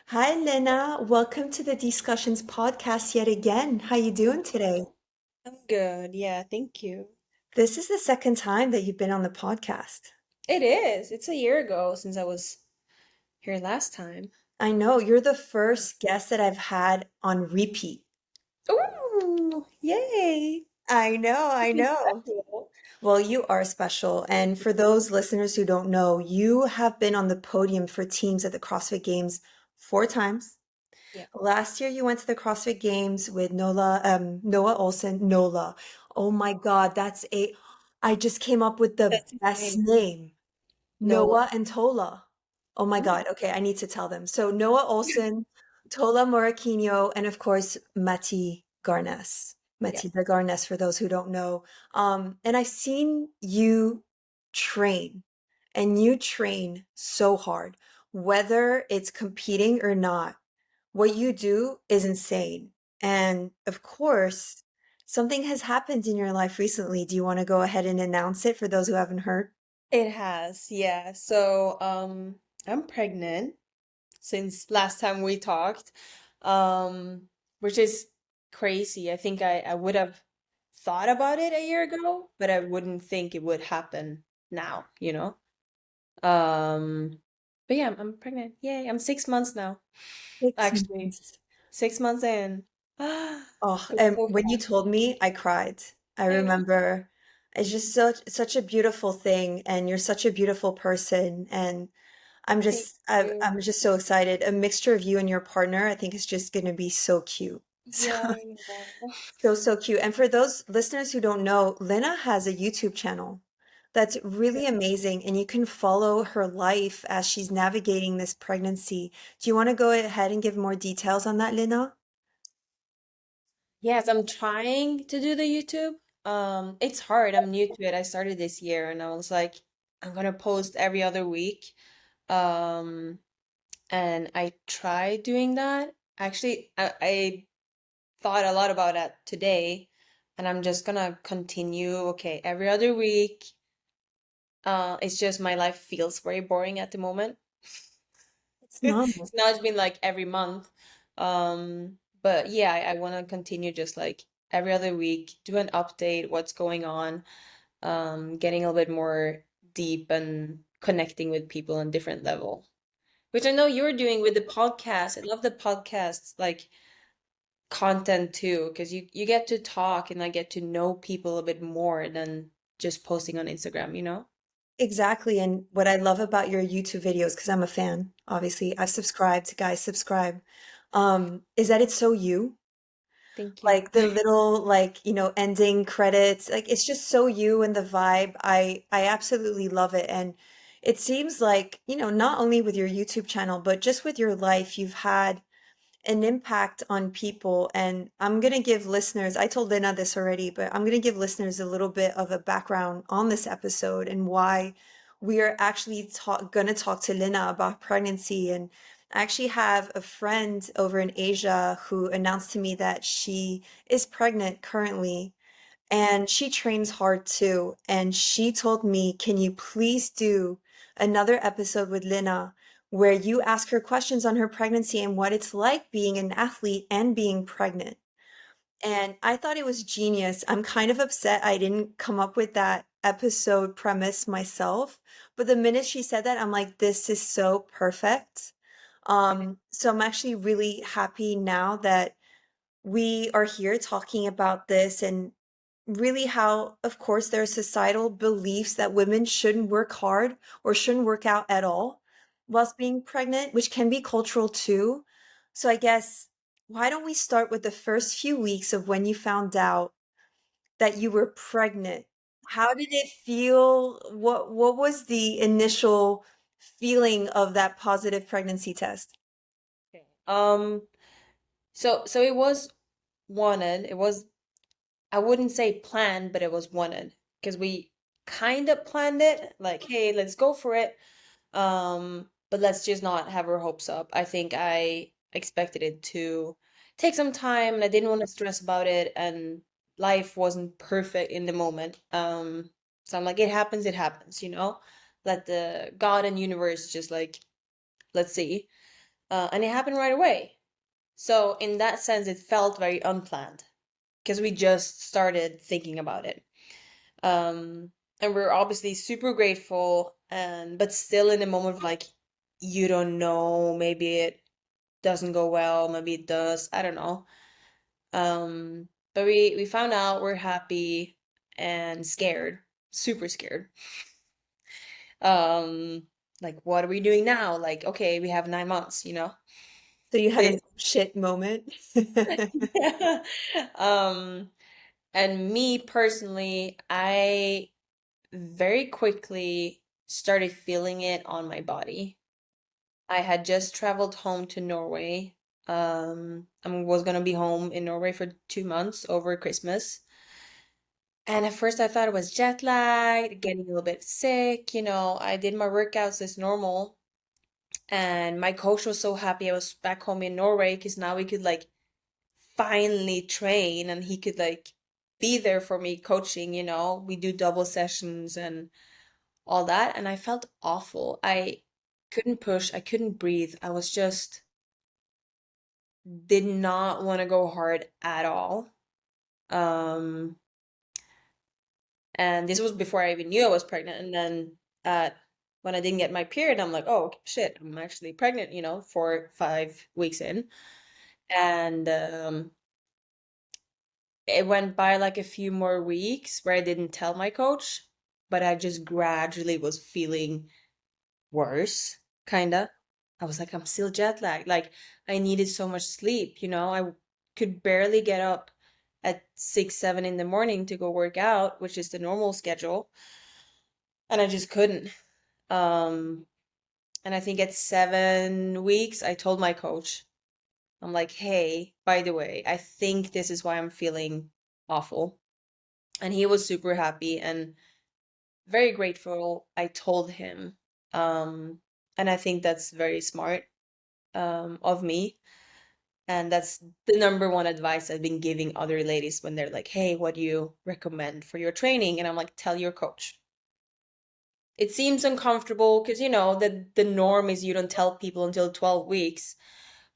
Hi, Lena. Welcome to the Discussions podcast yet again. How you doing today? I'm good. Yeah, thank you. This is the second time that you've been on the podcast. It is. It's a year ago since I was here last time. I know you're the first guest that I've had on repeat. Ooh, yay. I know, I Pretty know. special. Well, you are special. And for those listeners who don't know, you have been on the podium for teams at the CrossFit Games 4 times. Yeah, Last year, you went to the CrossFit Games with Noah Olson. Nola. Oh my God, I just came up with the that's his best name. name. Nola. Noah and Tola. Oh my Mm. God. Okay, I need to tell them. So Noah Olson, Tola Moraquinho, and of course Mati Garnes. Yeah. Matilda Garnes, for those who don't know. And I've seen you train, and you train so hard, whether it's competing or not. What you do is insane. And of course, something has happened in your life recently. Do you want to go ahead and announce it for those who haven't heard? It has, yeah. So, I'm pregnant since last time we talked, um, which is crazy. I think I would have thought about it a year ago, but I wouldn't think it would happen now, you know? Um, but yeah, I'm pregnant. Yay, I'm 6 months now. 6 months. Actually, 6 months in. Oh, Goes and so when you fast. told me, I cried. I Yeah, remember it's just such a beautiful thing, and you're such a beautiful person, and thank you. I'm just so excited. A mixture of you and your partner, I think is just going to be so cute. Yeah, I know. So cute. And for those listeners who don't know, Lena has a YouTube channel that's really amazing, and you can follow her life as she's navigating this pregnancy. Do you want to go ahead and give more details on that, Lena? Yes, I'm trying to do the YouTube. It's hard. I'm new to it. I started this year and I was like, I'm gonna post every other week. Um, and I tried doing that. Actually, I thought a lot about that today, and I'm just gonna continue. Okay, every other week. It's just my life feels very boring at the moment. It's normal. So now it's been like every month. But yeah, I want to continue just like every other week, do an update, what's going on, getting a little bit more deep and connecting with people on different level, which I know you're doing with the podcast. I love the podcasts like content too, because you get to talk and I get to know people a bit more than just posting on Instagram, you know? Exactly. And what I love about your YouTube videos, because I'm a fan, obviously, I've subscribed, guys, subscribe, is that it's so you. Thank you. Like the little ending credits, like it's just so you and the vibe. I absolutely love it. And it seems like, not only with your YouTube channel, but just with your life, you've had an impact on people. And I'm going to give listeners, I told Lena this already, but I'm going to give listeners a little bit of a background on this episode and why we are actually going to talk to Lena about pregnancy. And I actually have a friend over in Asia who announced to me that she is pregnant currently, and she trains hard too. And she told me, can you please do another episode with Lina where you ask her questions on her pregnancy and what it's like being an athlete and being pregnant? And I thought it was genius. I'm kind of upset I didn't come up with that episode premise myself. But the minute she said that, I'm like, this is so perfect. So I'm actually really happy now that we are here talking about this, and really how, of course, there are societal beliefs that women shouldn't work hard or shouldn't work out at all whilst being pregnant, which can be cultural too. So I guess, why don't we start with the first few weeks of when you found out that you were pregnant? How did it feel? What was the initial feeling of that positive pregnancy test? Okay. So it was wanted. It was I wouldn't say planned, but it was wanted because we kind of planned it like, hey, let's go for it. But let's just not have our hopes up. I think I expected it to take some time and I didn't want to stress about it and life wasn't perfect in the moment. So I'm like, it happens, you know? Let the God and universe just like, let's see. And it happened right away. So in that sense, it felt very unplanned because we just started thinking about it. Um, and we're obviously super grateful, and but still in the moment of like, you don't know, maybe it doesn't go well, maybe it does, I don't know. But we found out, we're happy and scared, super scared. Um, like what are we doing now? Like, okay, we have 9 months, you know? So you had This an oh shit moment. um, and me personally, I very quickly started feeling it on my body. I had just traveled home to Norway. I was gonna be home in Norway for 2 months over Christmas. And at first I thought it was jet lag, getting a little bit sick. I did my workouts as normal. And my coach was so happy I was back home in Norway because now we could like finally train and he could like be there for me coaching. We do double sessions and all that. And I felt awful. I couldn't push, I couldn't breathe. I was just did not want to go hard at all. Um, and this was before I even knew I was pregnant. And then when I didn't get my period, I'm like, oh shit, I'm actually pregnant, 4, 5 weeks in. And it went by like a few more weeks where I didn't tell my coach, but I just gradually was feeling worse, kinda. I was like, I'm still jet lagged. Like, I needed so much sleep. I could barely get up at 6, 7 in the morning to go work out, which is the normal schedule, and I just couldn't. Um, and I think at 7 weeks, I told my coach, I'm like, hey, by the way, I think this is why I'm feeling awful. And he was super happy and very grateful I told him. Um, and I think that's very smart of me. And that's the number one advice I've been giving other ladies when they're like, hey, what do you recommend for your training? And I'm like, tell your coach. It seems uncomfortable because, the norm is you don't tell people until 12 weeks,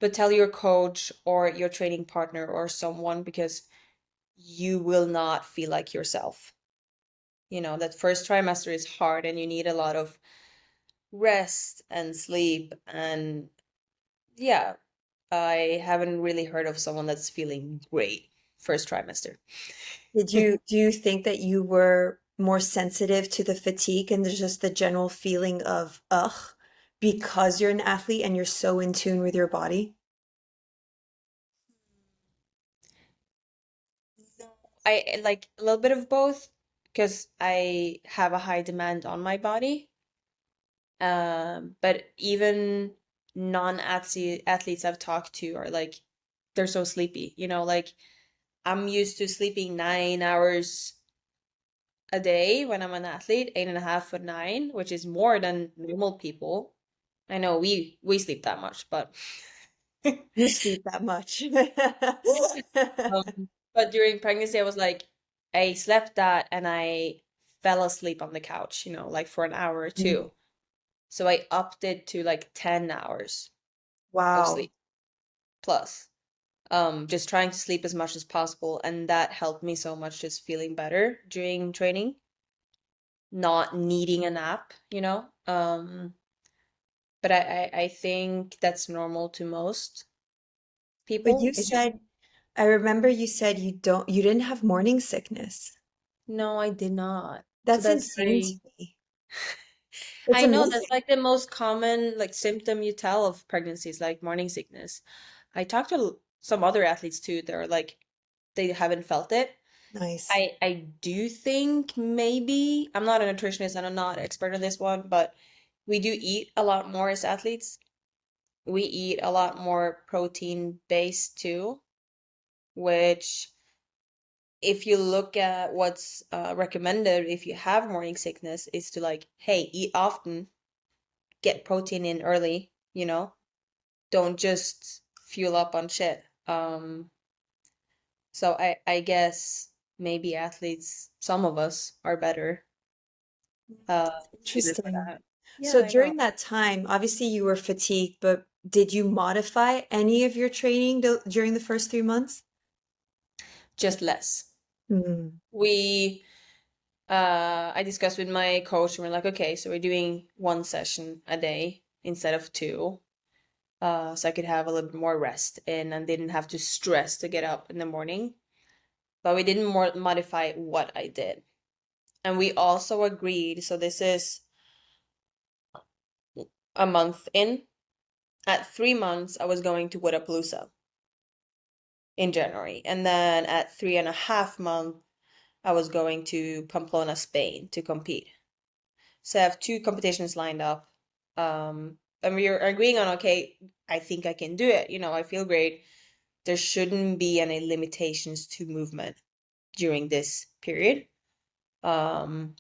but tell your coach or your training partner or someone because you will not feel like yourself. That first trimester is hard and you need a lot of rest and sleep. And yeah, I haven't really heard of someone that's feeling great first trimester. Do you think that you were more sensitive to the fatigue and there's just the general feeling of ugh because you're an athlete and you're so in tune with your body? I like a little bit of both because I have a high demand on my body. But even non-athletes I've talked to are like, they're so sleepy, like I'm used to sleeping 9 hours a day when I'm an athlete, 8.5 or 9, which is more than normal people. I know we sleep that much, but You sleep that much. but during pregnancy, I was like, I slept that and I fell asleep on the couch, like for an hour or Mm. two. So I upped it to like 10 hours of Wow. sleep plus. Just trying to sleep as much as possible, and that helped me so much just feeling better during training, not needing a nap. But I think that's normal to most But people. you It's just said, I remember you said you didn't have morning sickness. no, I did not. So That's that's insane to very me. It's I know that's amazing. like the most common like symptom you tell of pregnancies, like morning sickness. I talked to some other athletes too. They're like they haven't felt it. Nice. I do think maybe I'm not a nutritionist and I'm not expert on this one, but we do eat a lot more as athletes. We eat a lot more protein based too, which if you look at what's recommended if you have morning sickness is to like, hey, eat often, get protein in early, don't just fuel up on shit. So I guess maybe athletes, some of us are better uh suited for Interesting. that. Yeah, So I know. during that time, obviously you were fatigued, but did you modify any of your training during the first 3 months? Just less. Mm, We I discussed with my coach and we're like, okay, so we're doing one session a day instead of two. So I could have a little bit more rest and didn't have to stress to get up in the morning. But we didn't more modify what I did. And we also agreed, so this is a month in. At 3 months, I was going to Wadapalooza in January. And then at 3.5 months, I was going to Pamplona, Spain to compete. So I have two competitions lined up. And we are agreeing on, okay, I think I can do it. I feel great. There shouldn't be any limitations to movement during this period. Um,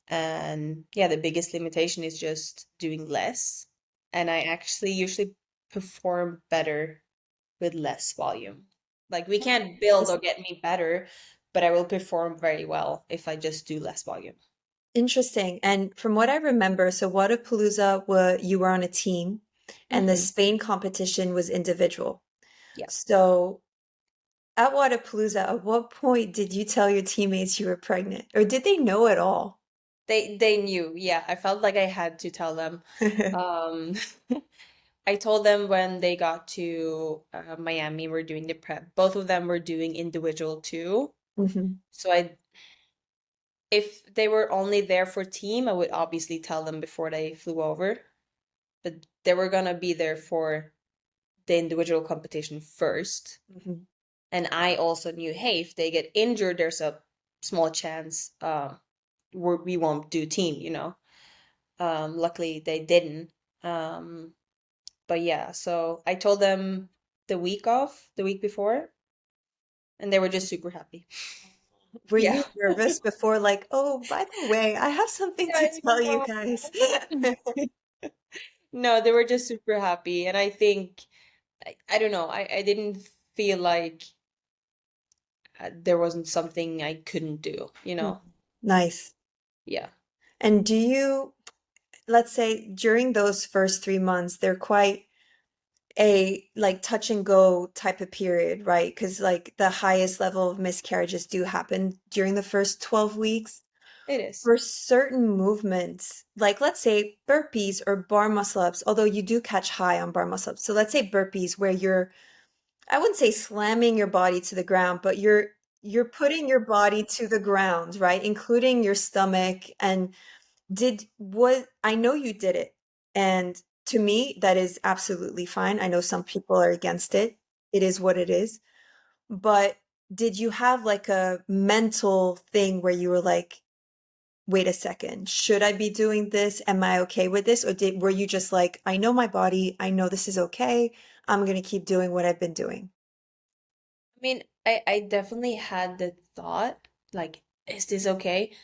and yeah, the biggest limitation is just doing less. And I actually usually perform better with less volume. Like we can't build or get me better, but I will perform very well if I just do less volume. interesting. And from what I remember, so Wadapalooza, you were on a team, and the Hmm. Spain competition was individual. Yeah. So at Wadapalooza, at what point did you tell your teammates you were pregnant, or did they know at all? They knew. Yeah, I felt like I had to tell them. Um I told them when they got to Miami, we're doing the prep. Both of them were doing individual too. Mhm. So I if they were only there for team, I would obviously tell them before they flew over. But they were gonna be there for the individual competition first. Mhm. And I also knew, hey, if they get injured, there's a small chance we won't do team. Luckily they didn't. Um, but yeah, so I told them the week before, and they were just super happy. Were Yeah. you nervous before, like, oh, by the way, I have something to I tell you know. guys? No, they were just super happy. And I think, I don't know, I didn't feel like there wasn't something I couldn't do. Mm. Nice. Yeah, And let's say during those first 3 months, they're quite a like touch and go type of period, right? Because like the highest level of miscarriages do happen during the first 12 weeks. it is. For certain movements, like let's say burpees or bar muscle ups, although you do catch high on bar muscle ups. So let's say burpees where I wouldn't say slamming your body to the ground, but you're putting your body to the ground, right? Including your stomach. And what I know you did it. And to me, that is absolutely fine. I know some people are against it. It is what it is. But did you have like a mental thing where you were like, wait a second, should I be doing this? Am I okay with this? Or were you just like, I know my body, I know this is okay. I'm gonna keep doing what I've been doing. I mean, I definitely had the thought, like, is this okay?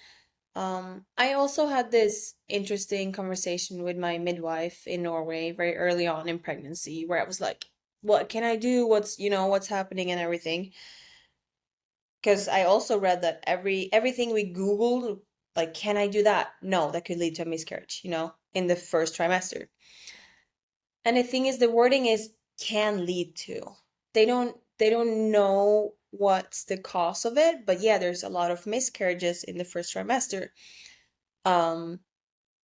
I also had this interesting conversation with my midwife in Norway very early on in pregnancy, where I was like, what can I do? What's happening and everything. Because I also read that everything we Googled, like, can I do that? No, that could lead to a miscarriage, in the first trimester. And the thing is, the wording is can lead to. They don't know what's the cause of it, but yeah, there's a lot of miscarriages in the first trimester. Um,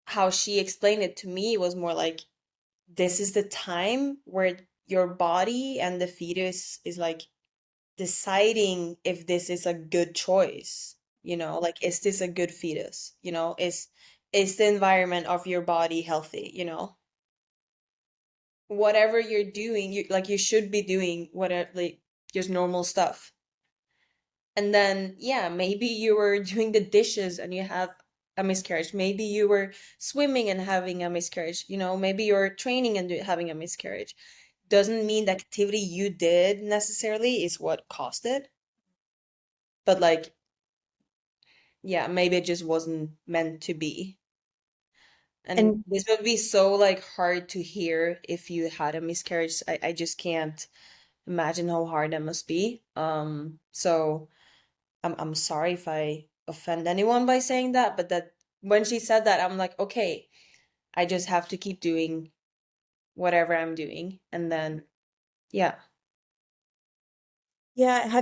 how she explained it to me was more like this is the time where your body and the fetus is like deciding if this is a good choice, like is this a good fetus, is the environment of your body healthy. Whatever you're doing, you should be doing whatever, like just normal stuff. And then yeah, maybe you were doing the dishes and you have a miscarriage. Maybe you were swimming and having a miscarriage. Maybe you're training and having a miscarriage. Doesn't mean the activity you did necessarily is what caused it, but like yeah, maybe it just wasn't meant to be. And And this would be so like hard to hear if you had a miscarriage. I just can't imagine how hard that must be. So I'm sorry if I offend anyone by saying that, but that when she said that, I'm like, okay, I just have to keep doing whatever I'm doing. And then, yeah. Yeah,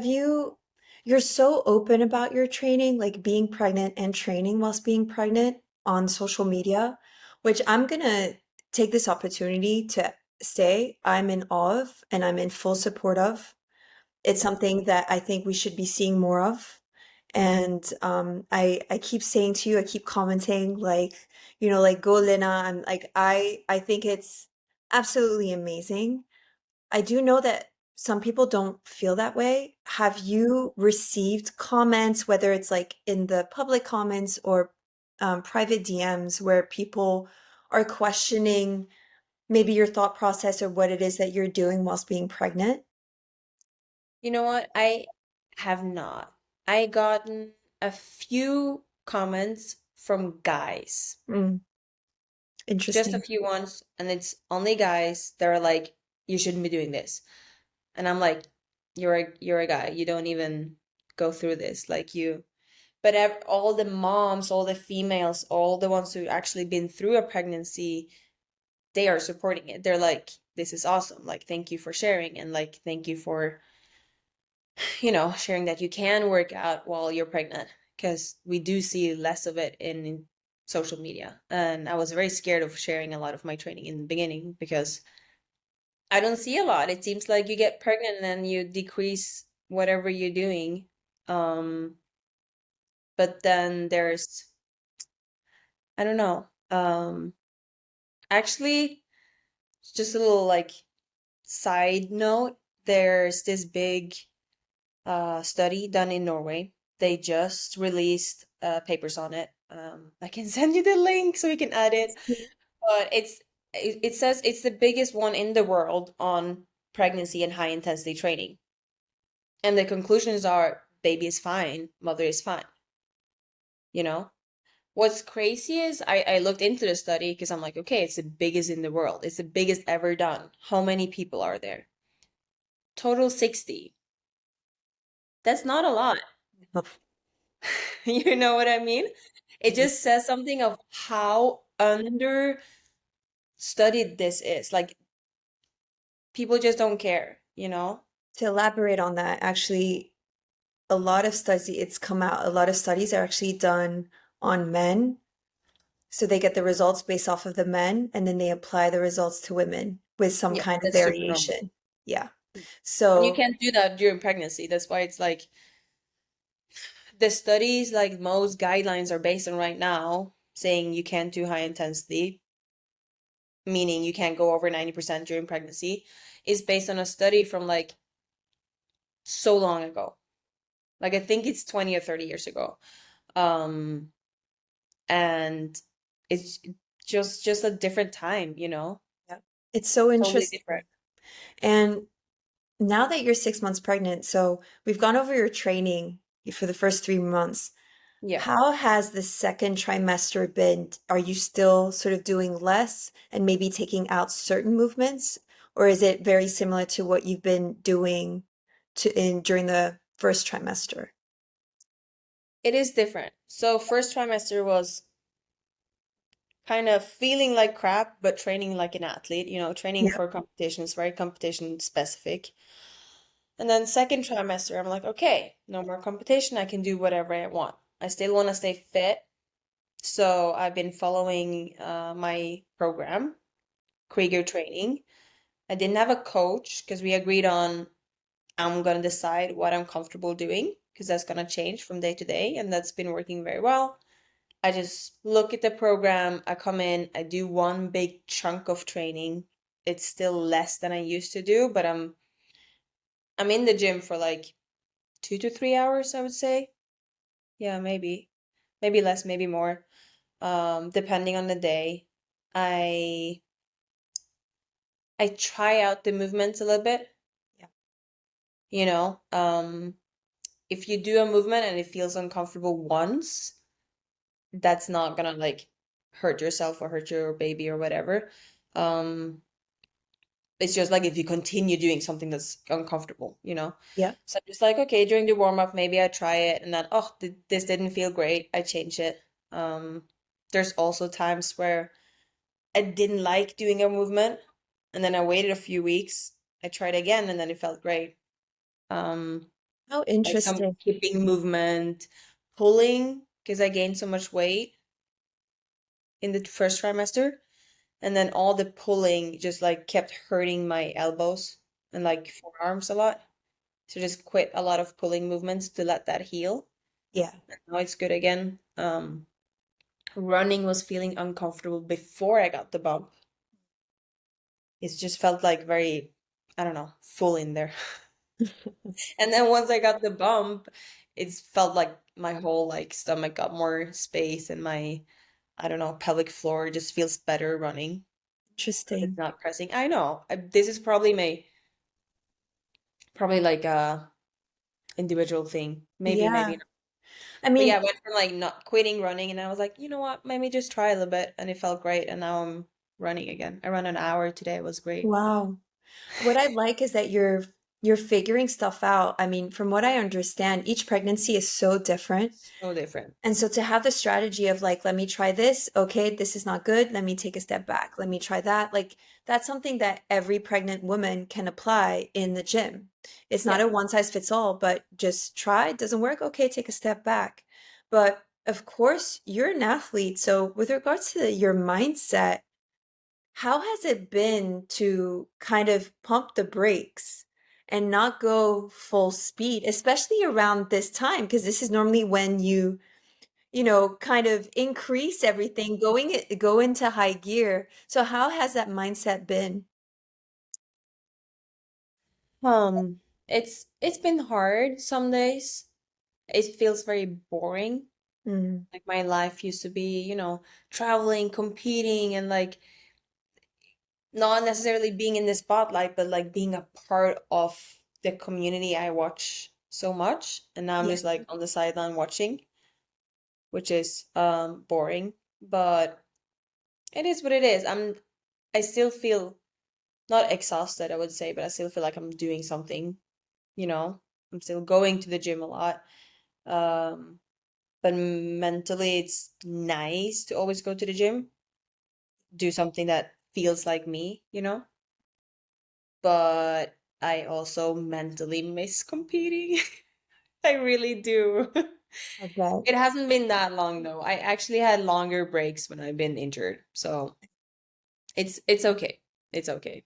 you're so open about your training, like being pregnant and training whilst being pregnant on social media, which I'm gonna take this opportunity to say I'm in awe of and I'm in full support of. It's something that I think we should be seeing more of. And I keep saying to you, I keep commenting like, like go Lena. And like I think it's absolutely amazing. I do know that some people don't feel that way. Have you received comments, whether it's like in the public comments or private DMs, where people are questioning maybe your thought process or what it is that you're doing whilst being pregnant? You know what? I have not. I gotten a few comments from guys, Mm, just a interesting. few ones, and it's only guys that are like, you shouldn't be doing this. And I'm like, you're a guy. You don't even go through this. Like you, but all the moms, all the females, all the ones who actually been through a pregnancy, they are supporting it. They're like, this is awesome. Like, thank you for sharing, and like, thank you for sharing that you can work out while you're pregnant, because we do see less of it in social media. And I was very scared of sharing a lot of my training in the beginning because I don't see a lot. It seems like you get pregnant and then you decrease whatever you're doing. Um, but then there's, I don't know. Actually, just a little like side note, there's this big study done in Norway. They just released papers on it. I can send you the link so you can add it. But it says it's the biggest one in the world on pregnancy and high intensity training. And the conclusions are baby is fine, mother is fine. You know? What's crazy is I looked into the study because I'm like, okay, it's the biggest in the world. It's the biggest ever done. How many people are there? Total 60. That's not a lot. You know what I mean? It just says something of how understudied this is. Like people just don't care, you know? To elaborate on that, actually, a lot of studies are actually done on men. So they get the results based off of the men, and then they apply the results to women with some Yeah, kind of that's super normal. variation. Yeah. And you So, can't do that during pregnancy. That's why it's like the studies, like most guidelines are based on right now, saying you can't do high intensity, meaning you can't go over 90% during pregnancy, is based on a study from like so long ago. Like I think it's 20 or 30 years ago. Um, and it's just a different time, you know? yeah, it's so Totally interesting. different. And now that you're 6 months pregnant, so we've gone over your training for the first 3 months. Yeah. How has the second trimester been? Are you still sort of doing less and maybe taking out certain movements, or is it very similar to what you've been doing during the first trimester? It is different. So first trimester was kind of feeling like crap, but training like an athlete, training Yeah. for competitions, very competition specific. And then second trimester, I'm like, okay, no more competition. I can do whatever I want. I still want to stay fit. So I've been following my program, Krieger training. I didn't have a coach because we agreed on I'm going to decide what I'm comfortable doing because that's going to change from day to day. And that's been working very well. I just look at the program, I come in, I do one big chunk of training. It's still less than I used to do, but I'm in the gym for like 2 to 3 hours, I would say. Yeah, maybe. Maybe less, maybe more. Depending on the day. I I try out the movements a little bit, Yeah. you know. If you do a movement and it feels uncomfortable once, that's not gonna like hurt yourself or hurt your baby or whatever. Um, It's just like if you continue doing something that's uncomfortable, you know? Yeah. So I'm just like, okay, during the warm up, maybe I try it and then, oh, this didn't feel great. I change it. There's also times where I didn't like doing a movement. And then I waited a few weeks. I tried again, and then it felt great. Um, How like some interesting. hipping movement, pulling, because I gained so much weight in the first trimester. And then all the pulling just like kept hurting my elbows and like forearms a lot. So just quit a lot of pulling movements to let that heal. Yeah. And now it's good again. Running was feeling uncomfortable before I got the bump. It just felt like very, I don't know, full in there. And then once I got the bump, it felt like my whole like stomach got more space and my, I don't know, pelvic floor just feels better running because it's Interesting. not pressing. I know. This is probably probably like a individual thing. Maybe, maybe Yeah. not. I But yeah, mean, I went from like not quitting running and I was like, you know what, maybe just try a little bit and it felt great and now I'm running again. I ran an hour today, it was great. wow. What I like is that you're figuring stuff out. I mean, from what I understand, each pregnancy is so different. So different. And so to have the strategy of like, let me try this, okay, this is not good, let me take a step back. Let me try that. Like that's something that every pregnant woman can apply in the gym. It's not Yeah. a one size fits all, but just try, it doesn't work, okay, take a step back. But of course, you're an athlete. So with regards to your mindset, how has it been to kind of pump the brakes and not go full speed, especially around this time? Because this is normally when kind of increase everything, go into high gear. So how has that mindset been? Um, it's been hard some days. It feels very boring. Mm, Like my life used to be, traveling, competing, and like not necessarily being in the spotlight, but like being a part of the community I watch so much. And now I'm yeah, just like on the sideline watching, which is boring, but it is what it is. I still feel not exhausted, I would say, but I still feel like I'm doing something, you know. I'm still going to the gym a lot. Um, but mentally it's nice to always go to the gym, do something that feels like me. But I also mentally miss competing. I really do. I bet. It hasn't been that long though. I actually had longer breaks when I've been injured. So it's okay. It's okay.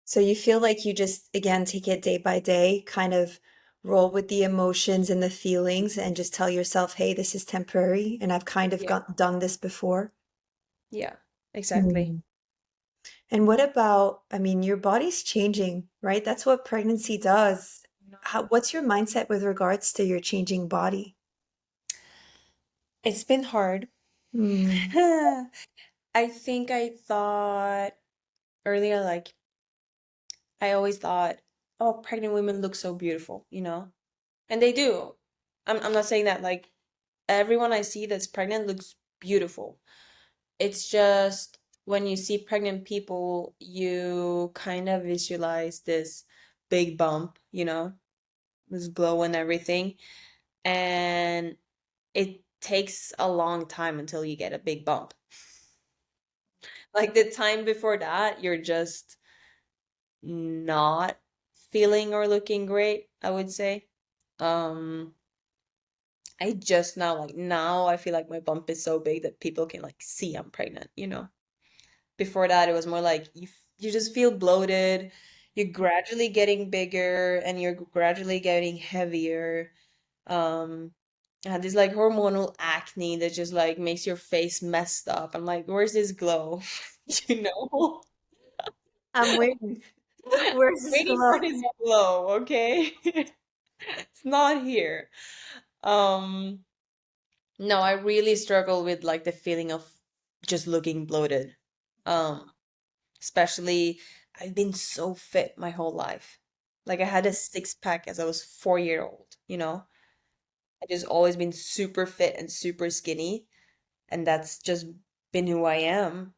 So you feel like you just, again, take it day by day, kind of roll with the emotions and the feelings and just tell yourself, hey, this is temporary and I've kind of Yeah. done this before. Yeah. Exactly. Mm. And what about, I mean, your body's changing, right? That's what pregnancy does. What's your mindset with regards to your changing body? It's been hard. Mm, I think I thought earlier, like, I always thought, oh, pregnant women look so beautiful. And they do. I'm not saying that, like, everyone I see that's pregnant looks beautiful. It's just when you see pregnant people, you kind of visualize this big bump, this glow and everything. And it takes a long time until you get a big bump. Like the time before that, you're just not feeling or looking great, I would say. Um, I just now I feel like my bump is so big that people can like see I'm pregnant. Before that, it was more like you just feel bloated. You're gradually getting bigger and you're gradually getting heavier. Um, I had this like hormonal acne that just like makes your face messed up. I'm like, where's this glow? You know? I'm waiting. Where's this Waiting for glow? this glow, okay? It's not here. Um, no, I really struggle with like the feeling of just looking bloated. Um, Especially I've been so fit my whole life. Like I had a six pack as I was 4 year old. I just always been super fit and super skinny, and that's just been who I am.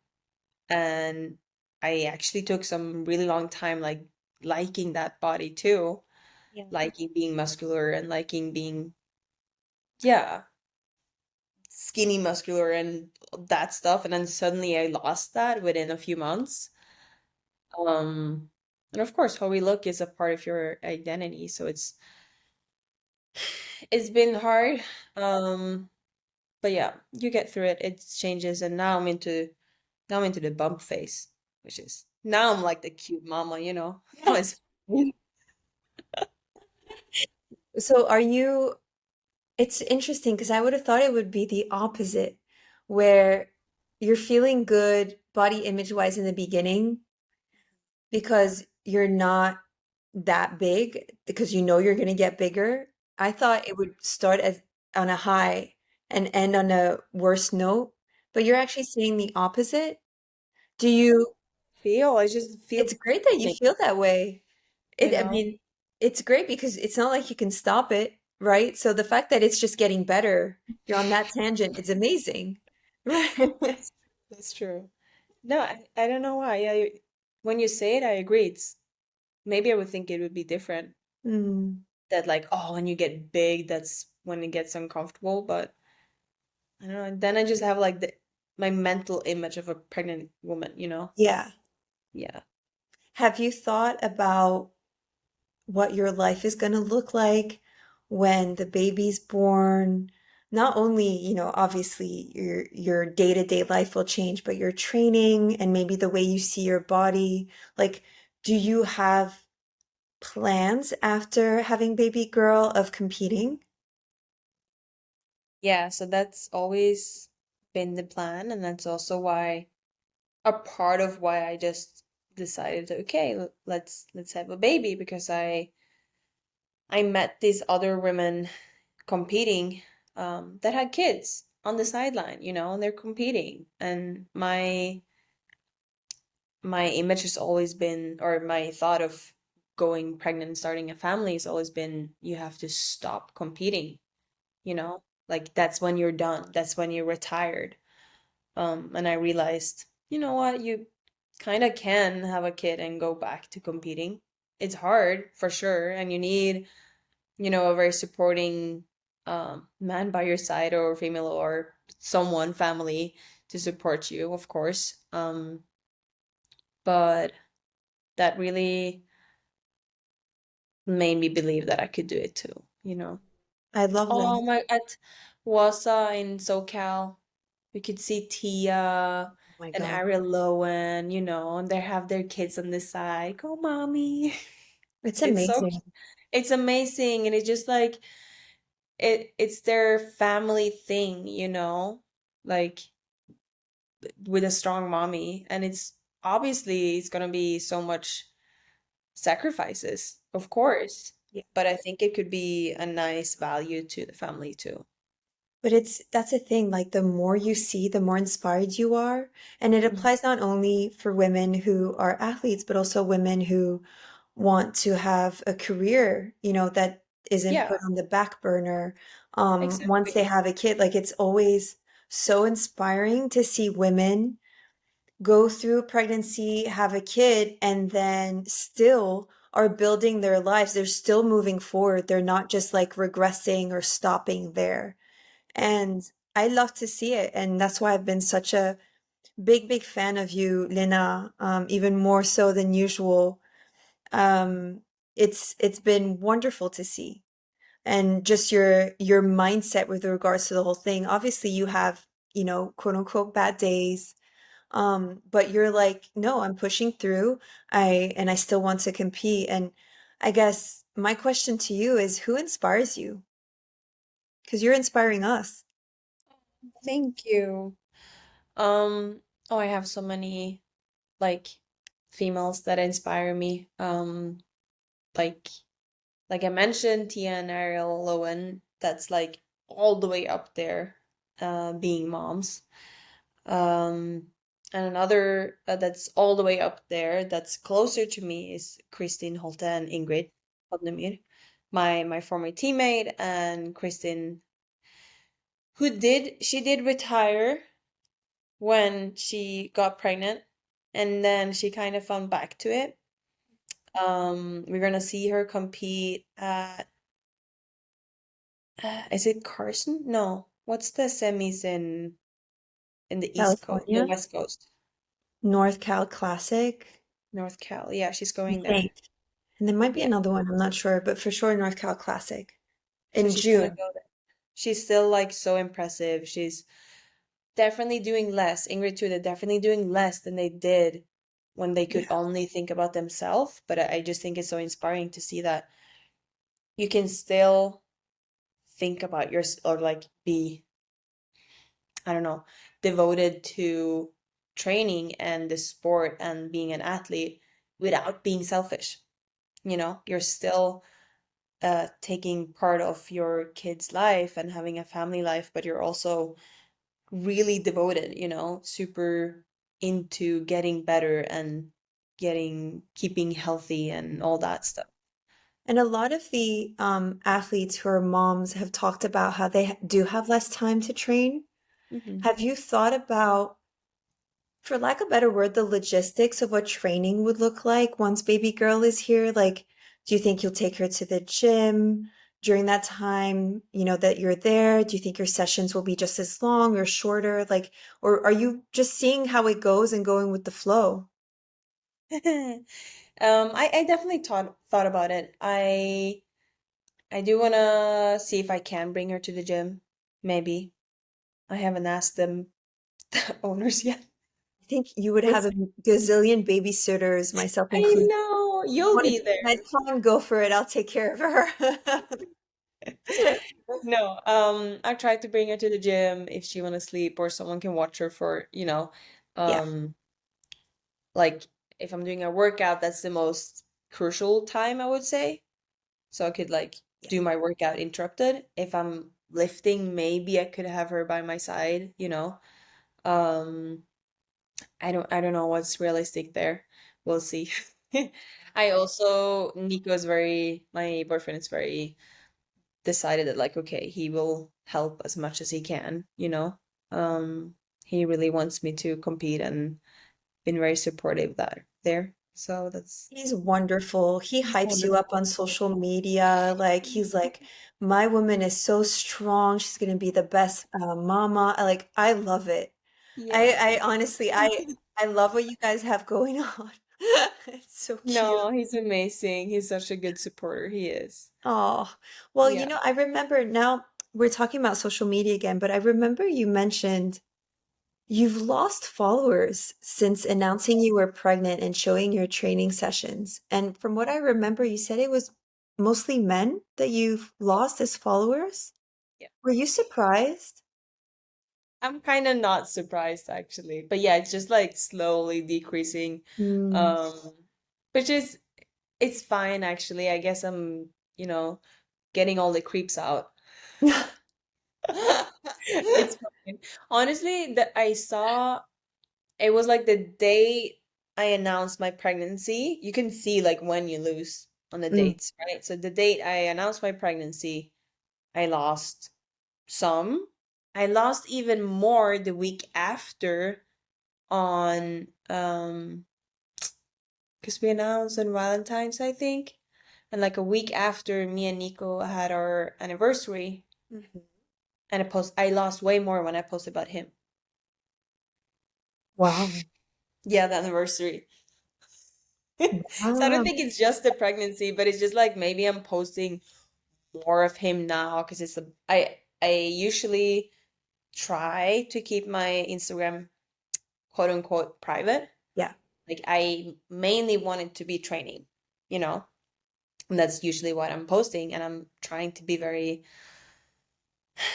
And I actually took some really long time like liking that body too, Yeah. liking being muscular and liking being, yeah, skinny muscular and that stuff. And then suddenly I lost that within a few months. Um, and of course, how we look is a part of your identity. So it's been hard. Um, but yeah, you get through it. It changes, and now I'm into the bump phase, which is now I'm like the cute mama, you know. Now it's So are you, it's interesting because I would have thought it would be the opposite, where you're feeling good body image wise in the beginning because you're not that big, because you know you're going to get bigger. I thought it would start as on a high and end on a worse note, but you're actually saying the opposite. Do you, I just feel it's great that you me, feel that way. you I know. mean, it's great because it's not like you can stop it, right? So the fact that it's just getting better, you're on that tangent, it's amazing. Right. That's true. No, I don't know why. When you say it, I agree. It's maybe I would think it would be different. Mm, That like, oh, when you get big, that's when it gets uncomfortable. But I don't know. Then I just have like the my mental image of a pregnant woman, you know? yeah. Yeah. Have you thought about what your life is going to look like when the baby's born? Not only, obviously your day-to-day life will change, but your training and maybe the way you see your body. Like, do you have plans after having baby girl of competing? Yeah, so that's always been the plan, and that's also why a part of why I just decided, okay, let's have a baby because I met these other women competing that had kids on the sideline, you know, and they're competing. And my image has always been, or my thought of going pregnant and starting a family has always been, you have to stop competing, you know, like that's when you're done. That's when you're retired. And I realized, you know what, you kind of can have a kid and go back to competing. It's hard for sure, and you need, you know, a very supporting man by your side or female or someone, family to support you, of course. But that really made me believe that I could do it too, you know. I love that. Oh my, at Wasa in SoCal, we could see Tia Oh my and God. Ariel Lowen, you know, and they have their kids on the side. Go, mommy. It's It's so, amazing. it's amazing. And it's just like, it's their family thing, you know, like with a strong mommy. And it's obviously it's gonna be so much sacrifices, of course. Yeah. But I think it could be a nice value to the family too. But that's a thing, like the more you see, the more inspired you are. And it Mhm. applies not only for women who are athletes, but also women who want to have a career, that isn't Yeah, put on the back burner once they exactly. have a kid. Like it's always so inspiring to see women go through pregnancy, have a kid, and then still are building their lives. They're still moving forward. They're not just like regressing or stopping there. And I love to see it. And that's why I've been such a big, big fan of you, Lena, even more so than usual. Um, it's been wonderful to see. And just your mindset with regards to the whole thing. Obviously, you have, quote unquote bad days. But you're like, no, I'm pushing through. I still want to compete. And I guess my question to you is who inspires you? Because you're inspiring us. Thank you. Um, oh, I have so many like females that inspire me. Like like I mentioned, Tia and Ariel Lowen, that's like all the way up there, being moms. Um, and another that's all the way up there, that's closer to me, is Christine Holte and Ingrid Hodnemyr, my former teammate, and Christine, she did retire when she got pregnant, and then she kind of found back to it. We're gonna see her compete at is it Carson? No. What's the semis in the East Coast, the California, West Coast? North Cal Classic. North Cal. Yeah, she's I going there. think. And there might be Yeah. another one, I'm not sure, but for sure North Cal Classic So in she's gonna June. go there. She's still like so impressive. She's definitely doing less. Ingrid too, they're definitely doing less than they did when they could Yeah. only think about themselves. But I just think it's so inspiring to see that you can still think about your or like be, I don't know, devoted to training and the sport and being an athlete without being selfish. You know, you're still taking part of your kid's life and having a family life, but you're also really devoted, you know, super into getting better and keeping healthy and all that stuff. And a lot of the athletes who are moms have talked about how they do have less time to train. Hmm. Have you thought about, for lack of a better word, the logistics of what training would look like once baby girl is here? Like, do you think you'll take her to the gym during that time, that you're there? Do you think your sessions will be just as long or shorter? Like, or are you just seeing how it goes and going with the flow? I definitely thought about it. I do wanna see if I can bring her to the gym. Maybe. I haven't asked them the owners yet. I think you would We'll have a see. gazillion babysitters, myself I included. know If you you'll want to be give me my there. time, go for it. I'll take care of her. No, I tried to bring her to the gym if she wanna sleep or someone can watch her for, Yeah, um, like if I'm doing a workout, that's the most crucial time I would say. So I could like yeah. do my workout interrupted. If I'm lifting, maybe I could have her by my side, you know. Um, I don't know what's realistic there. We'll see. I also Nico is very my boyfriend is very decided that like okay, he will help as much as he can, you know. He really wants me to compete and been very supportive that there. So that's He's wonderful. He he's hypes you up wonderful. on social media. Like, he's like, my woman is so strong. She's gonna be the best mama. I love it. Yeah. I honestly, I love what you guys have going on. It's so cute. No, he's amazing. He's such a good supporter. He is. Oh, well, Yeah. I remember now we're talking about social media again, but I remember you mentioned you've lost followers since announcing you were pregnant and showing your training sessions. And from what I remember, you said it was mostly men that you've lost as followers. Yeah. Were you surprised? I'm kind of not surprised actually. But yeah, it's just like slowly decreasing. Mm. Um, which is it's fine actually. I guess I'm, getting all the creeps out. It's fine. Honestly, that I saw it was like the day I announced my pregnancy. You can see like when you lose on the Mm. dates, right? So the date I announced my pregnancy, I lost some. I lost even more the week after on because we announced on Valentine's, I think. And like a week after me and Nico had our anniversary Mhm. and I lost way more when I posted about him. Wow. Yeah, the anniversary. So I don't Wow. think it's just the pregnancy, but it's just like maybe I'm posting more of him now because I usually try to keep my Instagram quote unquote private. Yeah. Like I mainly want it to be training, you know? And that's usually what I'm posting and I'm trying to be very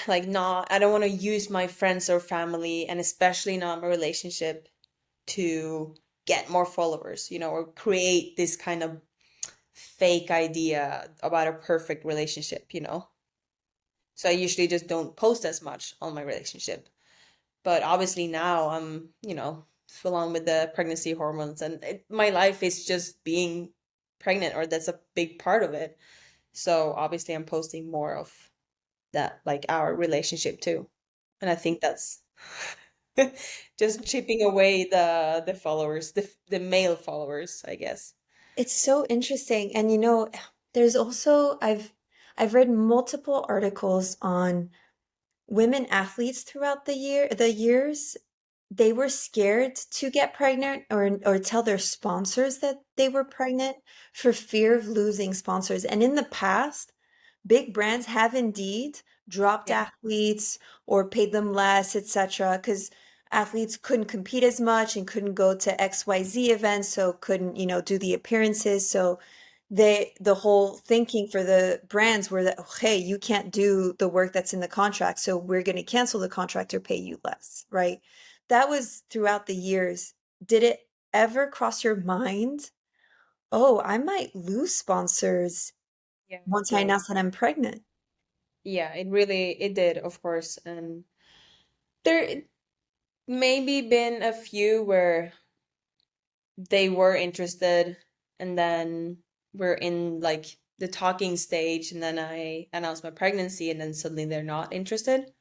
like not I don't want to use my friends or family and especially not my relationship to get more followers, or create this kind of fake idea about a perfect relationship, So I usually just don't post as much on my relationship. But obviously now I'm, full on with the pregnancy hormones and my life is just being pregnant or that's a big part of it. So obviously I'm posting more of that, like our relationship too. And I think that's just chipping away the followers, the male followers, I guess. It's so interesting. And there's also I've read multiple articles on women athletes throughout the years they were scared to get pregnant or tell their sponsors that they were pregnant for fear of losing sponsors. And in the past, big brands have indeed dropped Yeah. athletes or paid them less, etc., because athletes couldn't compete as much and couldn't go to XYZ events, so couldn't, do the appearances. So the whole thinking for the brands were that, oh, hey, you can't do the work that's in the contract, so we're going to cancel the contract or pay you less, right? That was throughout the years. Did it ever cross your mind, oh, I might lose sponsors Yeah, once I no. announce that I'm pregnant? Yeah, it did, of course. And there maybe been a few where they were interested, and then we're in like the talking stage, and then I announced my pregnancy, and then suddenly they're not interested.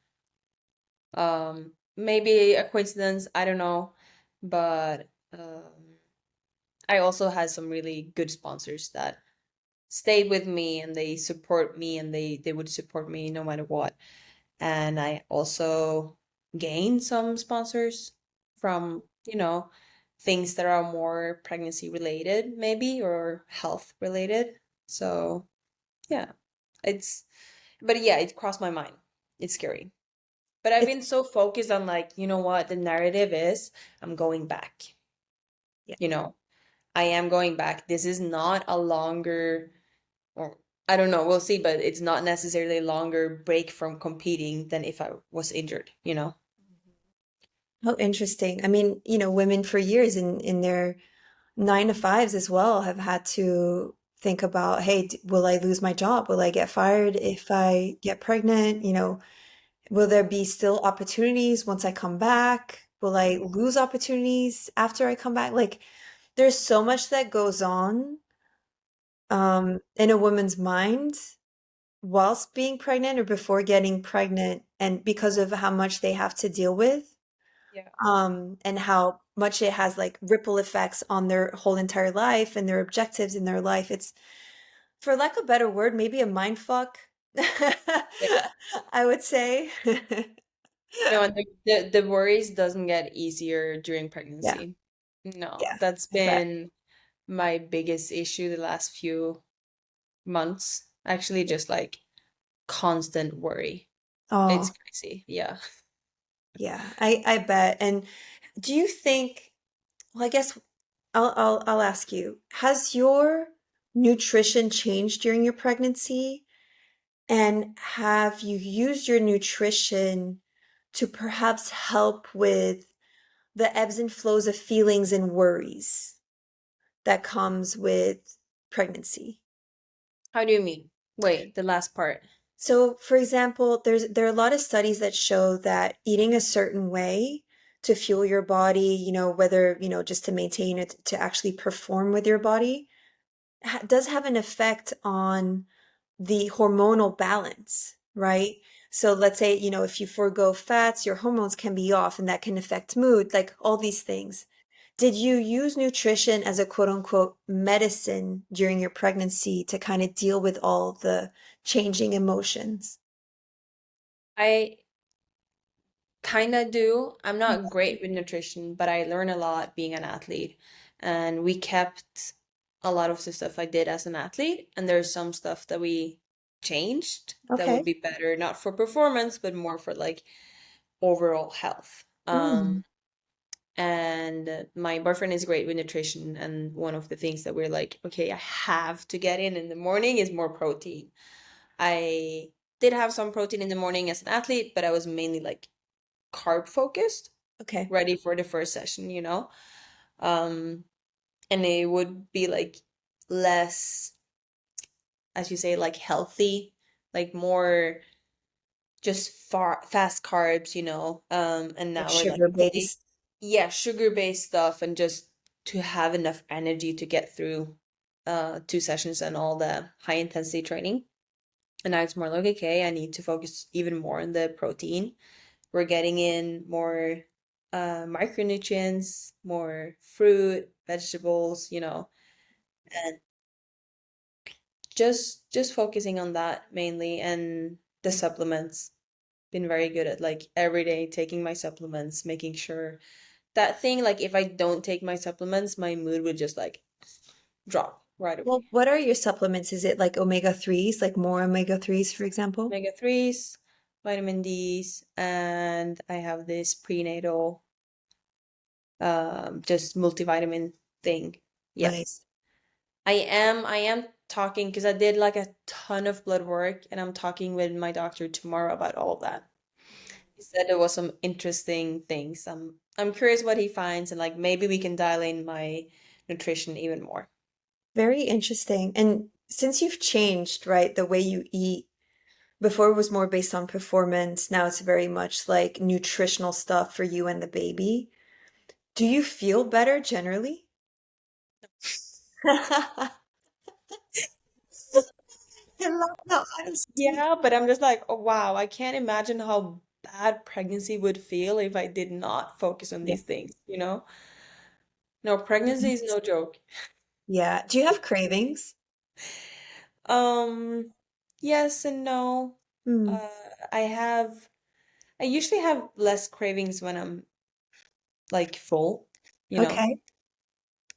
Maybe a coincidence, I don't know, but I also had some really good sponsors that stayed with me, and they support me, and they would support me no matter what. And I also gained some sponsors from, things that are more pregnancy related, maybe, or health related. So, yeah, it's, but yeah, it crossed my mind. It's scary. But I've It's been so focused on, like, you know what, the narrative is I'm going back. yeah. You know, I am going back. This is not a longer, or I don't know, we'll see, but it's not necessarily a longer break from competing than if I was injured. Oh, interesting. I mean, women for years in their 9 to 5s as well have had to think about, hey, will I lose my job? Will I get fired if I get pregnant? Will there be still opportunities once I come back? Will I lose opportunities after I come back? Like, there's so much that goes on in a woman's mind whilst being pregnant or before getting pregnant, and because of how much they have to deal with, Yeah. and how much it has like ripple effects on their whole entire life and their objectives in their life. It's, for lack of a better word, maybe a mind fuck, Yeah. I would say. No, and the worries doesn't get easier during Yeah, pregnancy. No, yeah, that's I bet. been my biggest issue the last few months. Actually, just like constant worry. It's Oh, crazy. Yeah. yeah, I bet. And do you think, well, I guess I'll ask you, has your nutrition changed during your pregnancy? And have you used your nutrition to perhaps help with the ebbs and flows of feelings and worries that comes with pregnancy? How do you mean? Wait, the last part. So, for example, there are a lot of studies that show that eating a certain way to fuel your body, whether, just to maintain it, to actually perform with your body, does have an effect on the hormonal balance, right? So let's say, if you forego fats, your hormones can be off and that can affect mood, like all these things. Did you use nutrition as a quote unquote medicine during your pregnancy to kind of deal with all the changing emotions? I kind of do. I'm not great with nutrition, but I learn a lot being an athlete. And we kept a lot of the stuff I did as an athlete, and there's some stuff that we changed that would Okay. be better, not for performance, but more for like overall health. Mm, And my boyfriend is great with nutrition, and one of the things that we're like, okay, I have to get in the morning is more protein. I did have some protein in the morning as an athlete, but I was mainly like carb focused, okay. ready for the first session. Um, and it would be like less, as you say, like healthy, like more just fast carbs. And Like now we're like, sugar okay, based. yeah, sugar-based stuff, and just to have enough energy to get through 2 sessions and all the high intensity training. And now it's more like, okay, I need to focus even more on the protein. We're getting in more micronutrients, more fruit, vegetables, and just focusing on that mainly, and the supplements, been very good at like every day taking my supplements, making sure that thing, like if I don't take my supplements, my mood would just like drop right away. Well, what are your supplements? Is it like omega 3s, like more omega 3s, for example? Omega 3s, vitamin D's, and I have this prenatal just multivitamin thing. Yeah. Nice. I am talking because I did like a ton of blood work and I'm talking with my doctor tomorrow about all of that. He said there was some interesting things. I'm curious what he finds and like maybe we can dial in my nutrition even more. Very interesting. And since you've changed, right, the way you eat, before it was more based on performance, now it's very much like nutritional stuff for you and the baby. Do you feel better generally? I love that honesty. Yeah, but I'm just like, oh wow, I can't imagine how bad pregnancy would feel if I did not focus on Yeah. these things, you know? No, pregnancy is no joke. Yeah. Do you have cravings? Um, yes and no. Hmm. Uh, I have, I usually have less cravings when I'm like full, you know? Okay.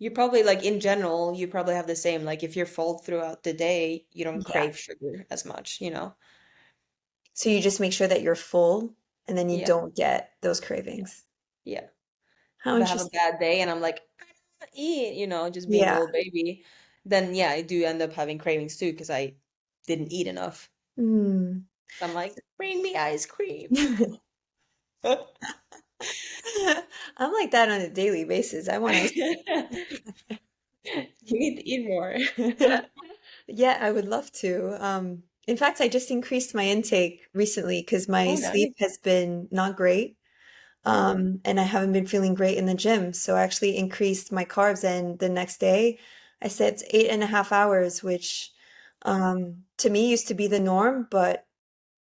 You probably like in general, you probably have the same. Like if you're full throughout the day, you don't Yeah. crave sugar as much, you know? So you just make sure that you're full and then you Yeah, don't get those yeah, cravings. yeah. How If I have a interesting. bad day and I'm like, I don't wanna eat, you know, just being a Yeah. little baby, then yeah, I do end up having cravings too because I didn't eat enough. Hmm. So I'm like, bring me ice cream. I'm like that on a daily basis. I want ice You need to eat more. cream. Yeah, I would love to. In fact, I just increased my intake recently because my Oh, sleep nice. has been not great. Mm. And I haven't been feeling great in the gym. So I actually increased my carbs, and the next day I said it's 8.5 hours, which to me used to be the norm, but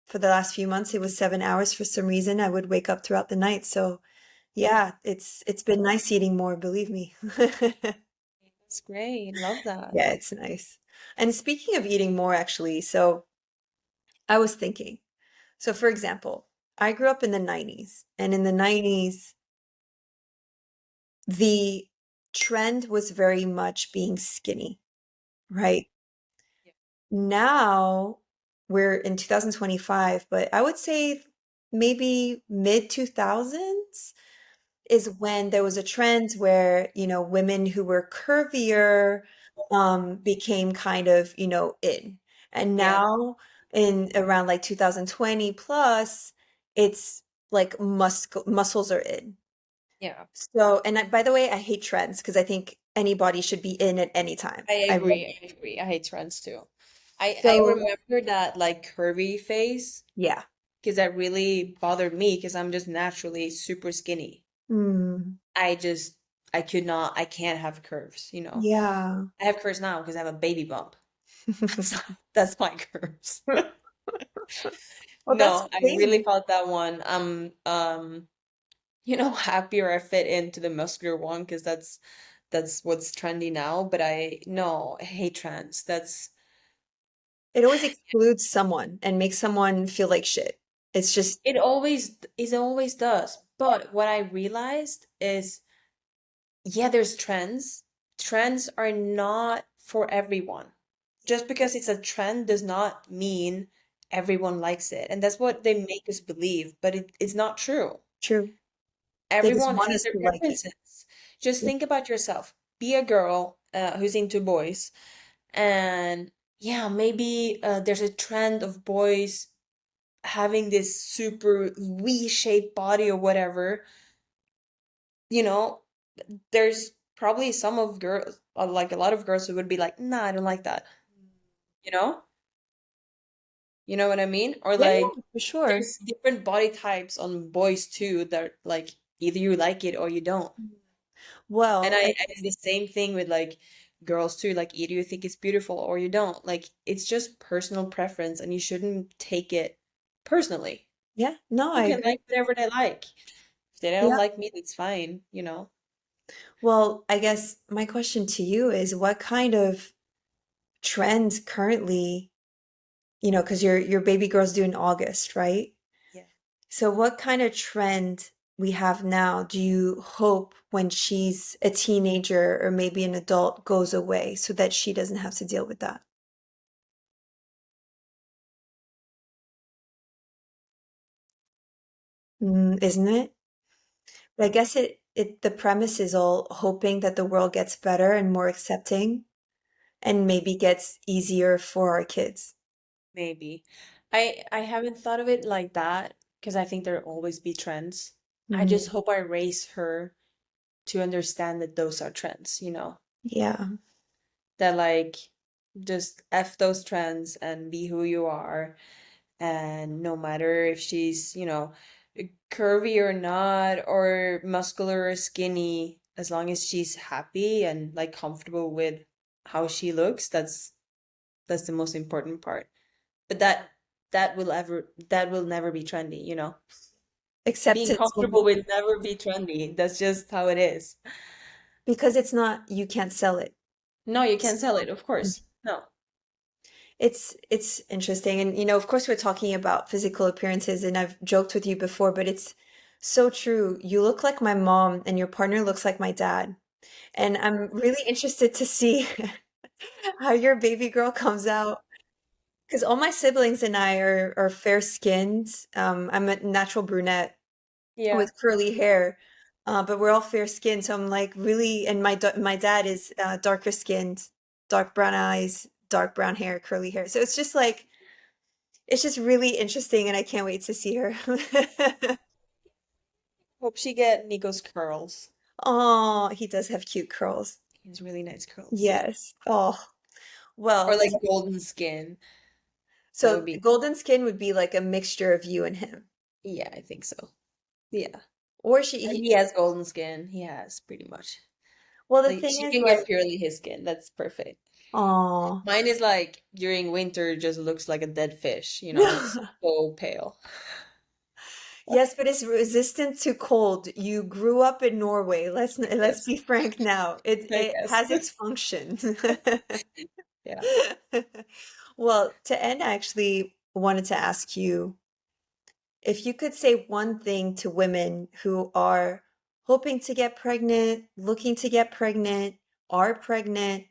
for the last few months it was 7 hours for some reason. I would wake up throughout the night. So yeah, it's been nice eating more, believe me. That's great. Love that. Yeah, it's nice. And speaking of eating more, actually, so I was thinking, so for example, I grew up in the 90s, and in the 90s, the trend was very much being skinny, right? Yeah. Now we're in 2025, but I would say maybe mid 2000s is when there was a trend where, women who were curvier became kind of, in. And Yeah. now in around like 2020 plus, it's like muscles are in. Yeah. So, and by the way, I hate trends because I think anybody should be in at any time. I I agree. really, I agree. I hate trends too. I so remember that like curvy phase yeah. because that really bothered me because I'm just naturally super skinny. Hmm. I just I could not I can't have curves, you know. Yeah. I have curves now because I have a baby bump. That's my curves. Well, that's No, the I thing. really felt that one. Happier I fit into the muscular one because that's what's trendy now. But I no, I hate trends. That's It always excludes someone and makes someone feel like shit. It's just, it always does. But what I realized is, yeah, there's trends. Trends are not for everyone. Just because it's a trend does not mean everyone likes it. And that's what they make us believe, but it's not true. true. They just Everyone want has us their to like it. preferences. Just think about yourself. Be a girl who's into boys, and yeah, maybe there's a trend of boys having this super V-shaped body or whatever. You know, there's probably some of girls, like a lot of girls who would be like, nah, I don't like that. You know? You know what I mean? Or Yeah, like yeah, for sure. there's different body types on boys too that like either you like it or you don't. And Well, I did the same thing with like girls too. Like either you think it's beautiful or you don't. Like it's just personal preference and you shouldn't take it personally. yeah, no, People I can agree. like whatever they like. If they don't Yeah. like me, that's fine, you know? Well, I guess my question to you is what kind of trends currently, because your baby girl's due in August, right? Yeah. So what kind of trend we have now do you hope when she's a teenager or maybe an adult goes away so that she doesn't have to deal with that? Isn't it? But I guess the premise is all hoping that the world gets better and more accepting and maybe gets easier for our kids. Maybe. I haven't thought of it like that because I think there'll always be trends. I just Mm, hope I raise her to understand that those are trends, yeah. that like just F those trends and be who you are. And no matter if she's, curvy or not, or muscular or skinny, as long as she's happy and like comfortable with how she looks, that's the most important part. But that will never be trendy, Being Acceptance will comfortable be will never be trendy. That's just how it is. because it's not, you can't sell it. No, you can't sell So it, of course. No. it's interesting. And of course we're talking about physical appearances and I've joked with you before, but it's so true. You look like my mom and your partner looks like my dad. And I'm really interested to see how your baby girl comes out. Because all my siblings and I are fair skinned. I'm a natural brunette Yeah. with curly hair, but we're all fair skinned. So I'm like really, and my dad is darker skinned, dark brown eyes, dark brown hair, curly hair. So it's just like it's just really interesting, and I can't wait to see her. Hope she get Nico's curls. Oh, he does have cute curls. He has really nice curls. Yes. Oh, Or well. like golden skin. That would So be, golden skin would be like a mixture of you and him, yeah, I think so. Yeah. or And she. he has golden skin. He has pretty much. Well, the Like thing she is, can get like, purely his skin. That's perfect. oh. Mine is like during winter just looks like a dead fish, it's so pale. Yes, but it's resistant to cold. You grew up in Norway. Let's Yes, be frank now. It I it guess. has its function. Yeah. Well, to end, I actually wanted to ask you if you could say one thing to women who are hoping to get pregnant, looking to get pregnant, are pregnant,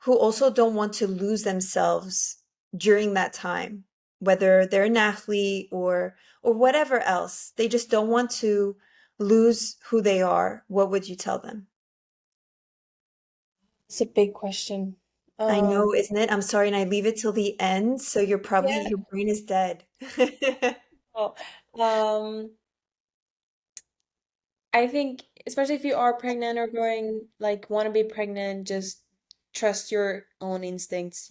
who also don't want to lose themselves during that time, whether they're an athlete or whatever else. They just don't want to lose who they are. What would you tell them? It's a big question. I know, Um, isn't it? I'm sorry, and I leave it till the end, so yeah. your brain is dead. Oh, um, I think especially if you are pregnant or going like want to be pregnant, just trust your own instincts,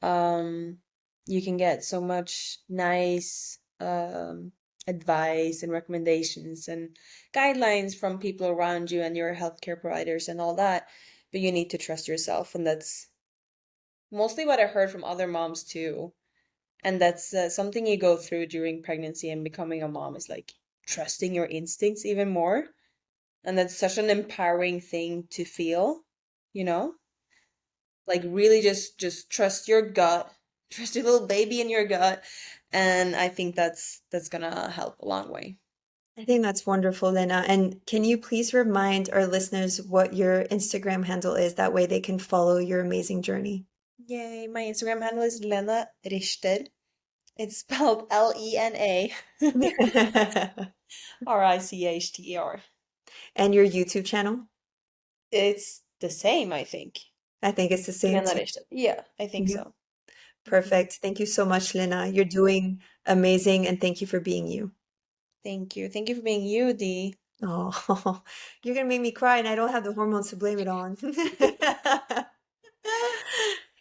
Um, you can get so much nice advice and recommendations and guidelines from people around you and your healthcare providers and all that, but you need to trust yourself, and that's mostly what I heard from other moms too. And that's something you go through during pregnancy and becoming a mom is like trusting your instincts even more. And that's such an empowering thing to feel, you know? Like really just trust your gut, trust your little baby in your gut, and I think that's gonna help a long way. I think that's wonderful, Lena. And can you please remind our listeners what your Instagram handle is? That way they can follow your amazing journey. Yay, my Instagram handle is Lena Richter. It's spelled Lena Richter. And your YouTube channel? It's the same, I think. I think it's the same Lena too. Richter. Yeah, I think Yeah. so. Mhm. Perfect. Thank you so much, Lena. You're doing amazing, and thank you for being you. Thank you. Thank you for being you, Dee. Oh, you're gonna make me cry, and I don't have the hormones to blame it on.